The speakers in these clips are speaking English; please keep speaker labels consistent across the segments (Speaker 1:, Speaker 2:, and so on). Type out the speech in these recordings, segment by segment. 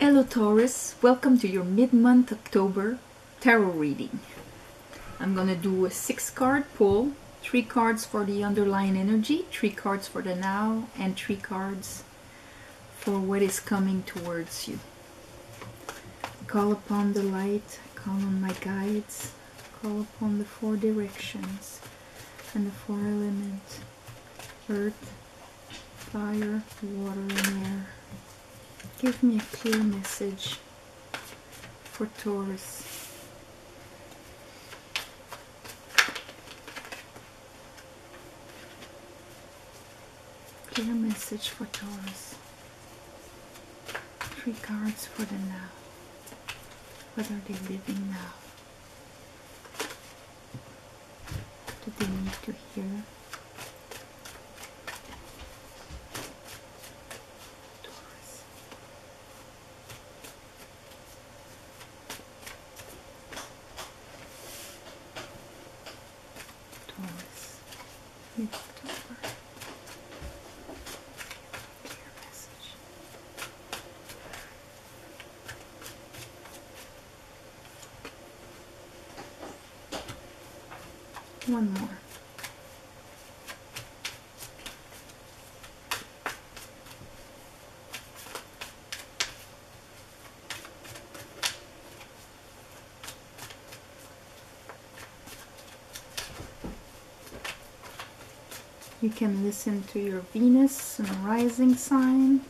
Speaker 1: Hello Taurus, welcome to your mid-month October tarot reading. I'm gonna do a 6-card pull, 3 cards for the underlying energy, 3 cards for the now, and 3 cards for what is coming towards you. Call upon the light, call on my guides, call upon the 4 directions and the 4 elements: earth, fire, water, and air. Give me a clear message for Taurus. Clear message for Taurus. 3 cards for the now. What are they living now? What do they need to hear? Mid-October. Clear message. One more. You can listen to your Venus and rising sign,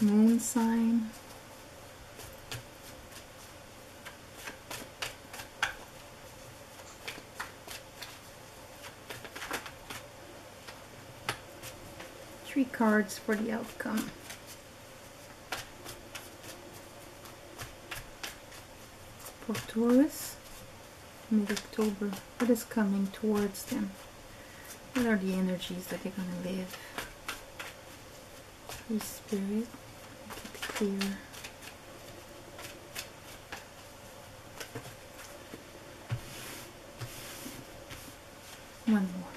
Speaker 1: moon sign. Three cards for the outcome. For Taurus, mid-October, what is coming towards them? What are the energies that they're going to live? Free Spirit, make it clear. One more.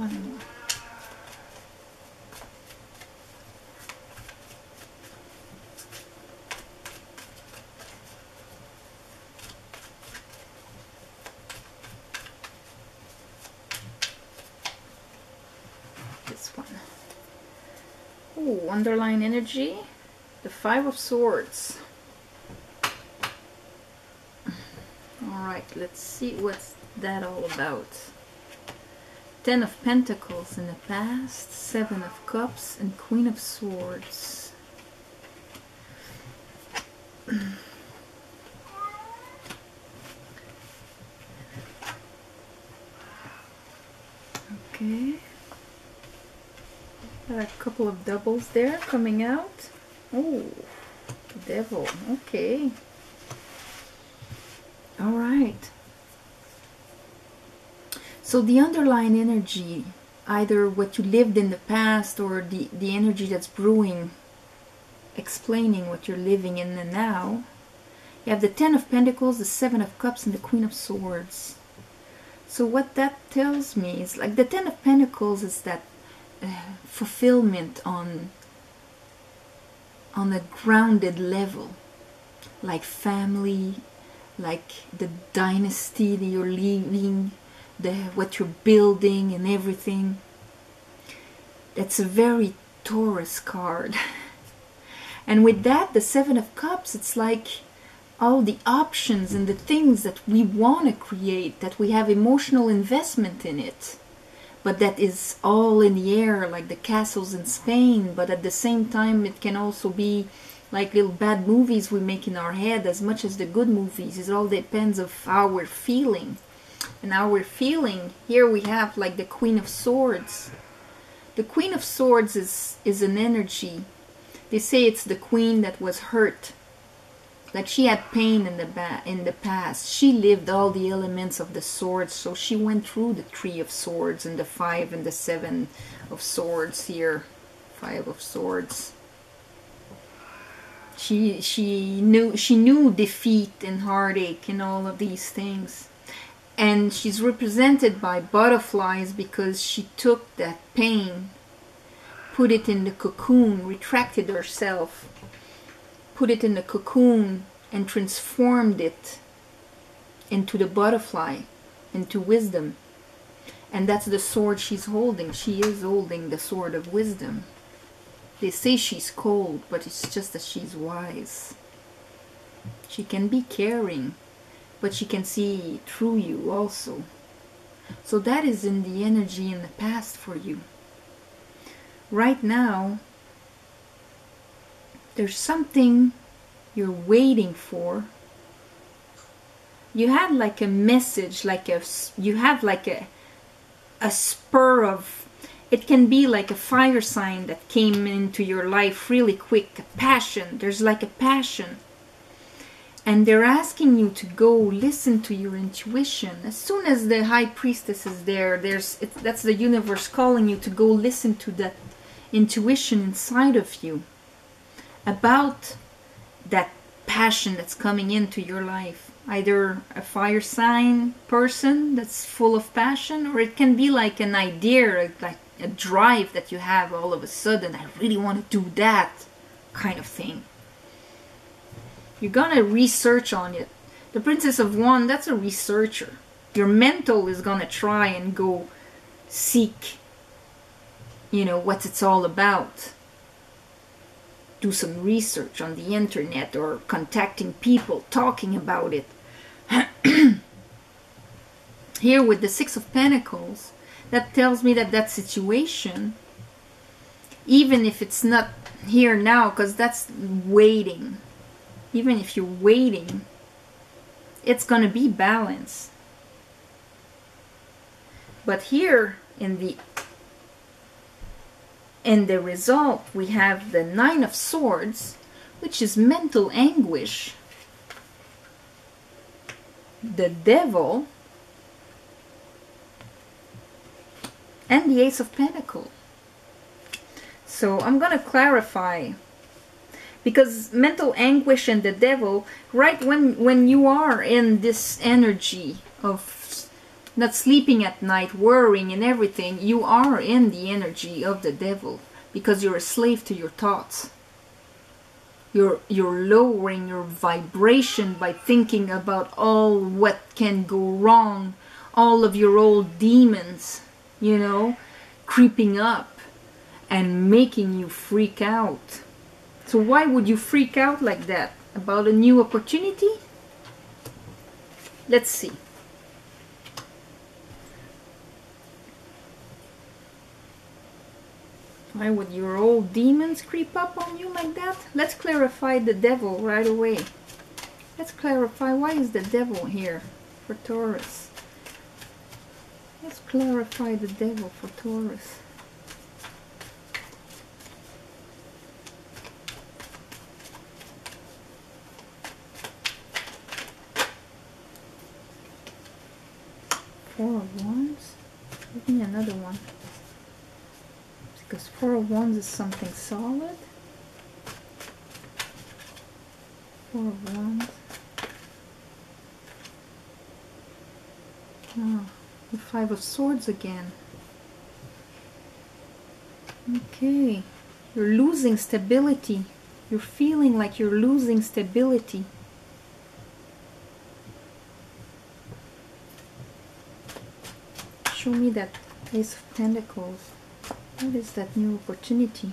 Speaker 1: One more. This one. Oh, underlying energy, the 5 of Swords. Alright, let's see what's that all about. 10 of Pentacles in the past, 7 of Cups, and Queen of Swords. Okay. A couple of doubles there coming out. Oh, the Devil. Okay. All right. So the underlying energy, either what you lived in the past or the energy that's brewing, explaining what you're living in the now. You have the 10 of Pentacles, the 7 of Cups, and the Queen of Swords. So what that tells me is, like, the 10 of Pentacles is that fulfillment on a grounded level, like family, like the dynasty that you're leaving, what you're building and everything. That's a very Taurus card. And with that, the 7 of Cups, it's like all the options and the things that we want to create, that we have emotional investment in it. But that is all in the air, like the castles in Spain. But at the same time, it can also be like little bad movies we make in our head as much as the good movies. It all depends of how we're feeling. And how we're feeling, here we have like the Queen of Swords. The Queen of Swords is an energy. They say it's the queen that was hurt. Like she had pain in the past. She lived all the elements of the swords, so she went through the 3 of Swords and the 5 and the 7 of Swords here. 5 of Swords. She knew defeat and heartache and all of these things. And she's represented by butterflies because she took that pain put it in the cocoon, retracted herself, put it in the cocoon and transformed it into the butterfly, into wisdom. And that's the sword she's holding. She is holding the sword of wisdom. They say she's cold, but it's just that she's wise. She can be caring, but she can see through you also. So that is in the energy in the past for you. Right now, there's something you're waiting for. You had like a message, you have like a spur of, it can be like a fire sign that came into your life really quick, a passion. There's like a passion. And they're asking you to go listen to your intuition. As soon as the high priestess is there, that's the universe calling you to go listen to that intuition inside of you about that passion that's coming into your life. Either a fire sign person that's full of passion, or it can be like an idea, like a drive that you have all of a sudden. I really want to do that kind of thing. You're gonna research on it. The Princess of Wands, that's a researcher. Your mental is gonna try and go seek, what it's all about. Do some research on the internet or contacting people, talking about it. Here with the Six of Pentacles, that tells me that situation, even if it's not here now, because that's waiting. Even if you're waiting, it's going to be balanced. But here in the result, we have the Nine of Swords, which is mental anguish. The Devil. And the Ace of Pentacles. So I'm going to clarify. Because mental anguish and the Devil, right when you are in this energy of not sleeping at night, worrying and everything, you are in the energy of the Devil. Because you're a slave to your thoughts. You're lowering your vibration by thinking about all what can go wrong. All of your old demons, creeping up and making you freak out. So why would you freak out like that? About a new opportunity? Let's see. Why would your old demons creep up on you like that? Let's clarify the Devil right away. Let's clarify why is the Devil here for Taurus. Let's clarify the Devil for Taurus. Four of Wands. Give me another one. Because Four of Wands is something solid. Four of Wands. Oh, the Five of Swords again. Okay. You're losing stability. You're feeling like you're losing stability. Show me that Ace of Pentacles. What is that new opportunity?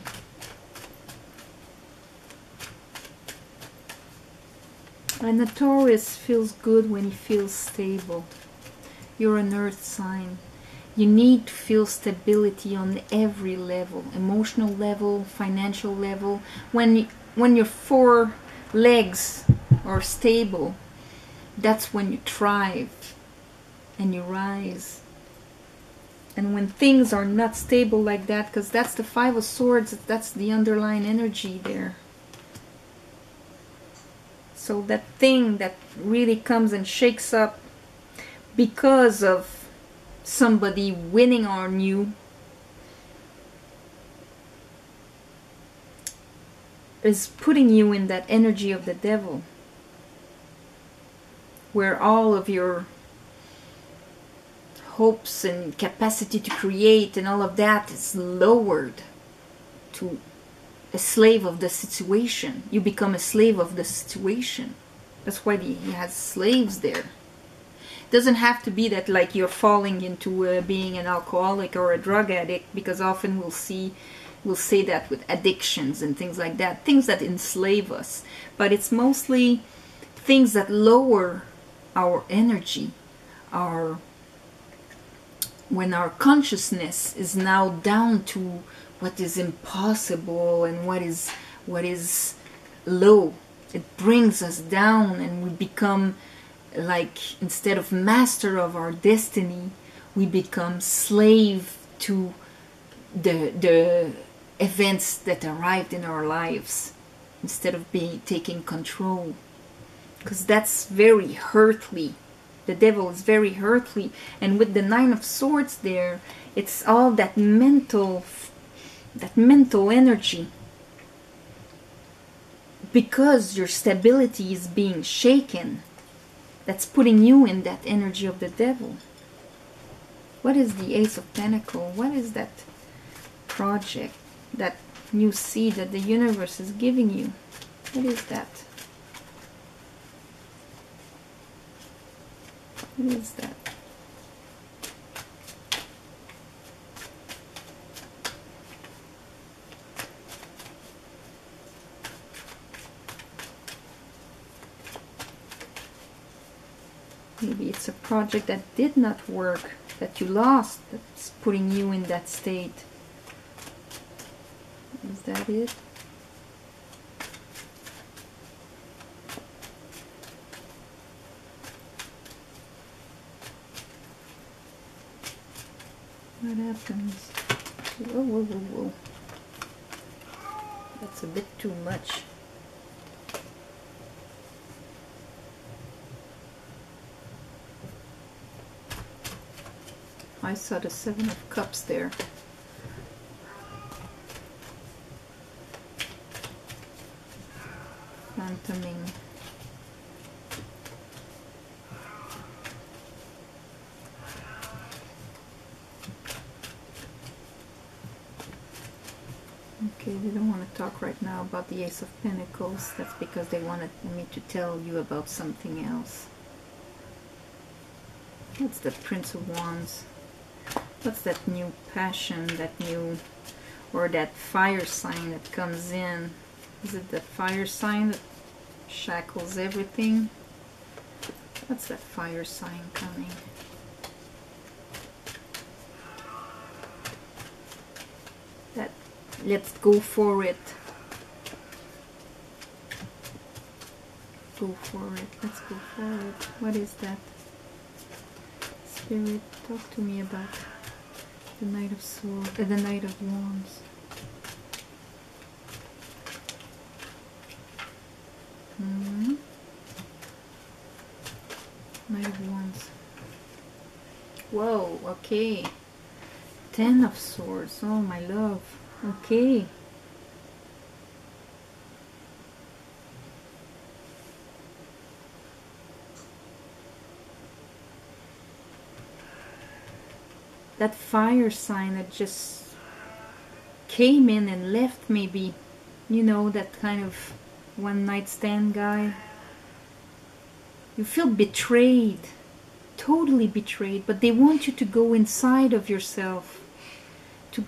Speaker 1: And the Taurus feels good when he feels stable. You're an earth sign. You need to feel stability on every level. Emotional level, financial level. When your four legs are stable, that's when you thrive and you rise. And when things are not stable like that, because that's the Five of Swords, that's the underlying energy there. So that thing that really comes and shakes up because of somebody winning on you is putting you in that energy of the Devil, where all of your hopes and capacity to create and all of that is lowered to a slave of the situation. You become a slave of the situation. That's why he has slaves there. It doesn't have to be that like you're falling into being an alcoholic or a drug addict, because often we'll say that with addictions and things like that, things that enslave us. But it's mostly things that lower our energy, when our consciousness is now down to what is impossible and what is low. It brings us down, and we become like, instead of master of our destiny, we become slave to the events that arrived in our lives, instead of taking control. Because that's very hurtly. The devil is very hurtly, and with the Nine of Swords there, it's all that mental energy. Because your stability is being shaken, that's putting you in that energy of the devil. What is the Ace of Pentacles? What is that project, that new seed that the universe is giving you? What is that? What is that? Maybe it's a project that did not work, that you lost, that's putting you in that state. Is that it? What happens? Whoa, whoa, whoa, whoa. That's a bit too much. I saw the Seven of Cups there. Phantoming. Okay, they don't want to talk right now about the Ace of Pentacles. That's because they wanted me to tell you about something else. What's the Prince of Wands? What's that new passion, that new, or that fire sign that comes in? Is it the fire sign that shackles everything? What's that fire sign coming? That, let's go for it. Go for it. Let's go for it. What is that? Spirit, talk to me about the Knight of Swords, the Knight of Wands. Knight of Wands. Whoa, okay. Ten of Swords. Oh, my love. Okay. That fire sign that just came in and left, maybe, you know, that kind of one night stand guy. You feel betrayed, totally betrayed, but they want you to go inside of yourself, to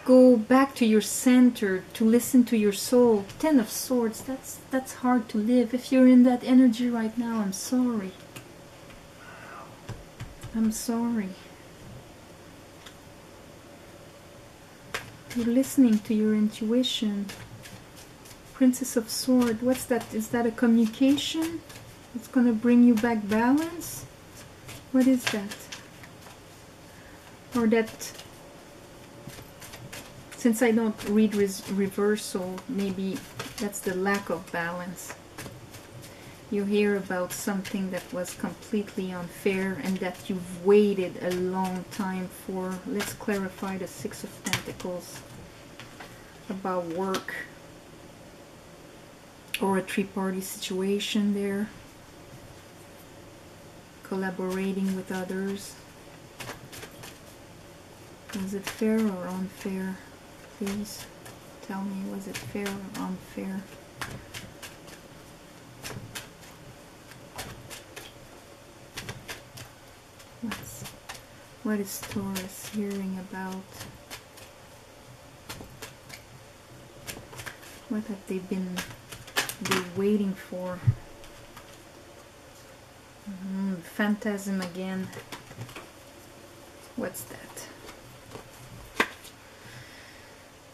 Speaker 1: go back to your center, to listen to your soul. Ten of Swords, that's hard to live. If you're in that energy right now, I'm sorry. I'm sorry. You're listening to your intuition. Princess of Swords, what's that? Is that a communication? It's going to bring you back balance? What is that? Or that, since I don't read reversal, maybe that's the lack of balance. You hear about something that was completely unfair and that you've waited a long time for. Let's clarify the Six of Pentacles. About work or a three-party situation there. Collaborating with others. Is it fair or unfair? Please Tell me, was it fair or unfair? What is Taurus hearing about? What have they been waiting for? Phantasm again. What's that?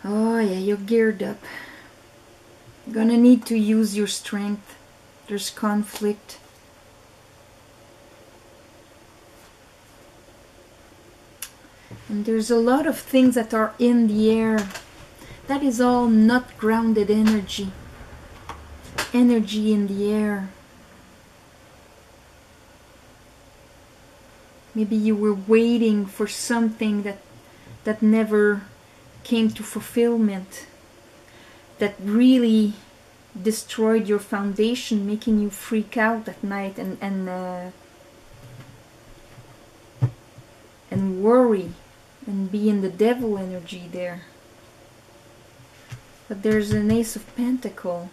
Speaker 1: Oh yeah, you're geared up. You're gonna need to use your strength. There's conflict. And there's a lot of things that are in the air. That is all not grounded energy. Energy in the air. Maybe you were waiting for something that never came to fulfillment. That really destroyed your foundation, making you freak out at night and worry and be in the devil energy there. But there's an Ace of Pentacles.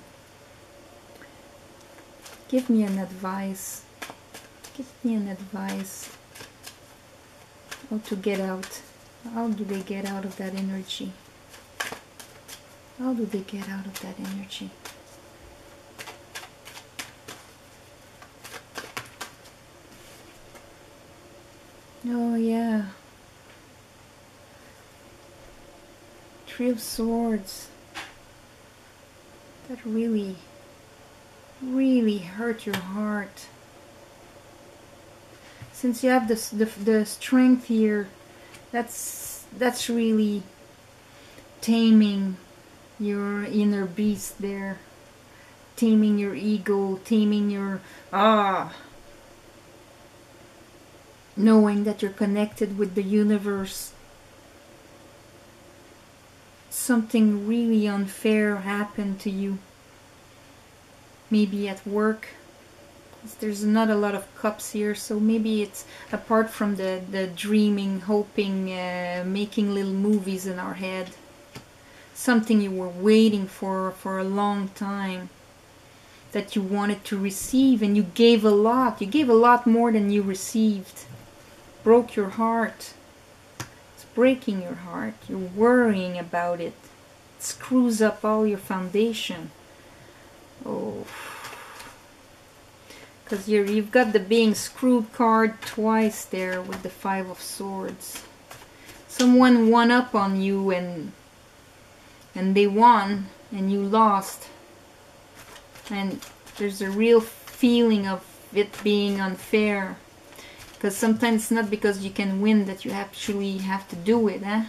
Speaker 1: Give me an advice. Give me an advice. How to get out. How do they get out of that energy? How do they get out of that energy? Oh yeah. Three of Swords. That really hurt your heart. Since you have the strength here, that's really taming your inner beast there, taming your ego, taming your knowing that you're connected with the universe. Something really unfair happened to you. Maybe at work. There's not a lot of cups here, so maybe it's apart from the dreaming, hoping, making little movies in our head. Something you were waiting for a long time, that you wanted to receive, and you gave a lot. You gave a lot more than you received. Broke your heart. It's breaking your heart. You're worrying about it. It screws up all your foundation. Oh, because you've got the being screwed card twice there with the Five of Swords. Someone won up on you and they won and you lost. And there's a real feeling of it being unfair. Because sometimes it's not because you can win that you actually have to do it, eh?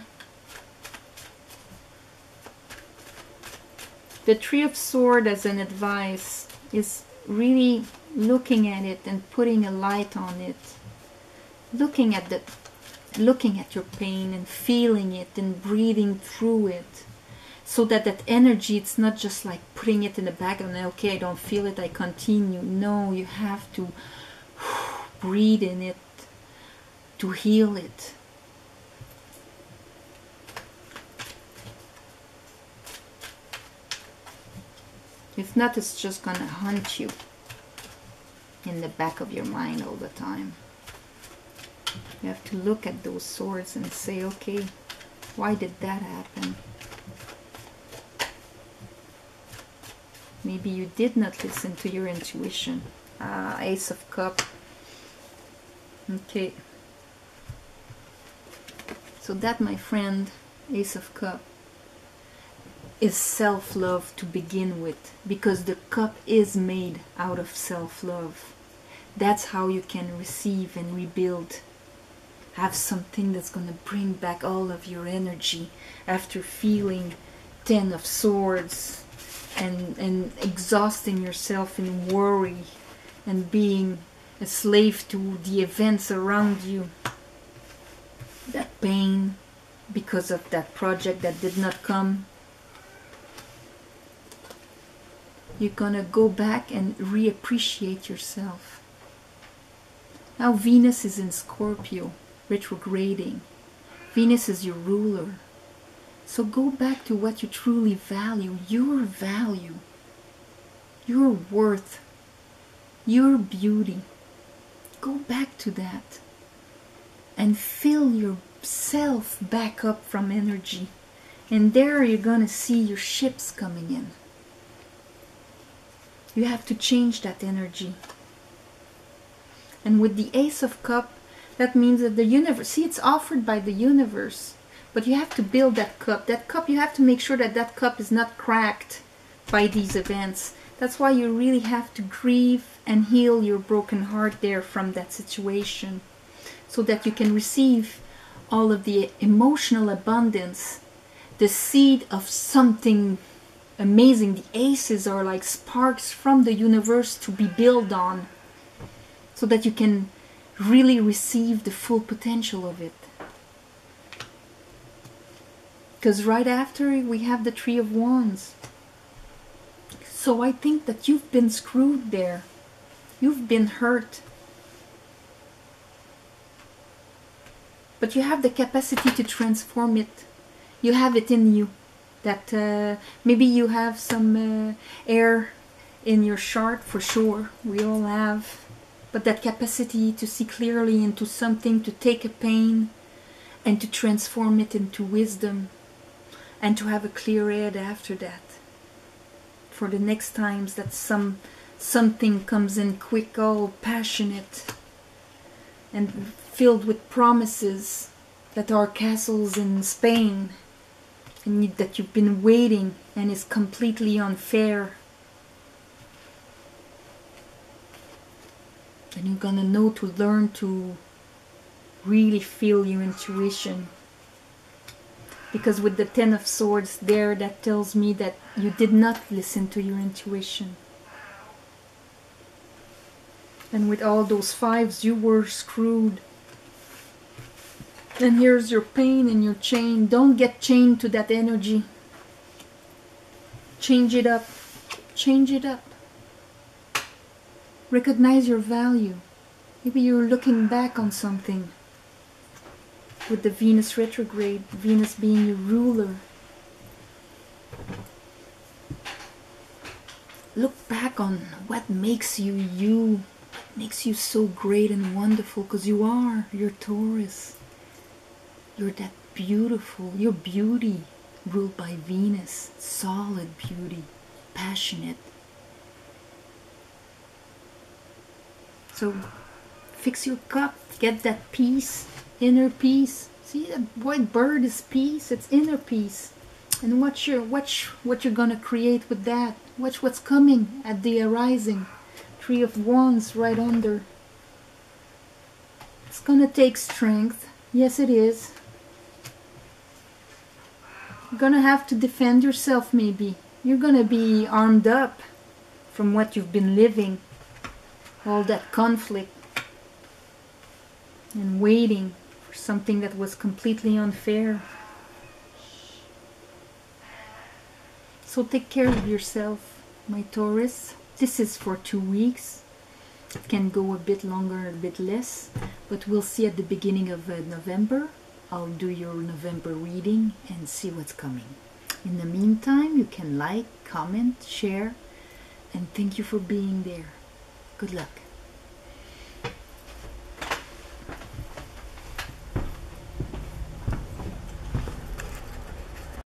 Speaker 1: The Three of Swords as an advice is really looking at it and putting a light on it. Looking at your pain and feeling it and breathing through it. So that energy, it's not just like putting it in the back and okay, I don't feel it, I continue. No, you have to breathe in it to heal it. If not, it's just gonna haunt you in the back of your mind all the time. You have to look at those swords and say, okay, why did that happen? Maybe you did not listen to your intuition. Ace of Cups. Okay. So that, my friend, Ace of Cups, is self-love to begin with, because the cup is made out of self-love. That's how you can receive and rebuild. Have something that's going to bring back all of your energy after feeling 10 of Swords and exhausting yourself in worry and being a slave to the events around you. That pain because of that project that did not come. You're gonna go back and reappreciate yourself. Now Venus is in Scorpio, retrograding. Venus is your ruler. So go back to what you truly value, your worth, your beauty. Go back to that and fill yourself back up from energy. And there you're gonna see your ships coming in. You have to change that energy. And with the Ace of Cups, that means that the universe, see, it's offered by the universe, but you have to build that cup. That cup, you have to make sure that that cup is not cracked by these events. That's why you really have to grieve and heal your broken heart there from that situation, so that you can receive all of the emotional abundance, the seed of something amazing. The aces are like sparks from the universe to be built on, so that you can really receive the full potential of it. Because right after we have the Three of Wands. So I think that you've been screwed there. You've been hurt. But you have the capacity to transform it. You have it in you. That maybe you have some air in your chart, for sure. We all have. But that capacity to see clearly into something, to take a pain and to transform it into wisdom, and to have a clear head after that. For the next times that something comes in quick, all passionate and filled with promises that are castles in Spain, and that you've been waiting and is completely unfair. And you're gonna know to learn to really feel your intuition. Because with the Ten of Swords there, that tells me that you did not listen to your intuition. And with all those fives, you were screwed. And here's your pain and your chain. Don't get chained to that energy. Change it up. Change it up. Recognize your value. Maybe you're looking back on something. With the Venus retrograde, Venus being your ruler. Look back on what makes you you, what makes you so great and wonderful, because you are, you're Taurus. You're that beautiful, your beauty ruled by Venus, solid beauty, passionate. So fix your cup, get that peace, inner peace. See, that white bird is peace, it's inner peace. And watch what you're gonna create with that. Watch what's coming at the arising. Three of Wands right under. It's gonna take strength. Yes, it is. You're gonna have to defend yourself, maybe. You're gonna be armed up from what you've been living. All that conflict. And waiting for something that was completely unfair. So take care of yourself, my Taurus. This is for 2 weeks. It can go a bit longer, a bit less, but we'll see at the beginning of November. I'll do your November reading and see what's coming. In the meantime, you can like, comment, share, and thank you for being there. Good luck.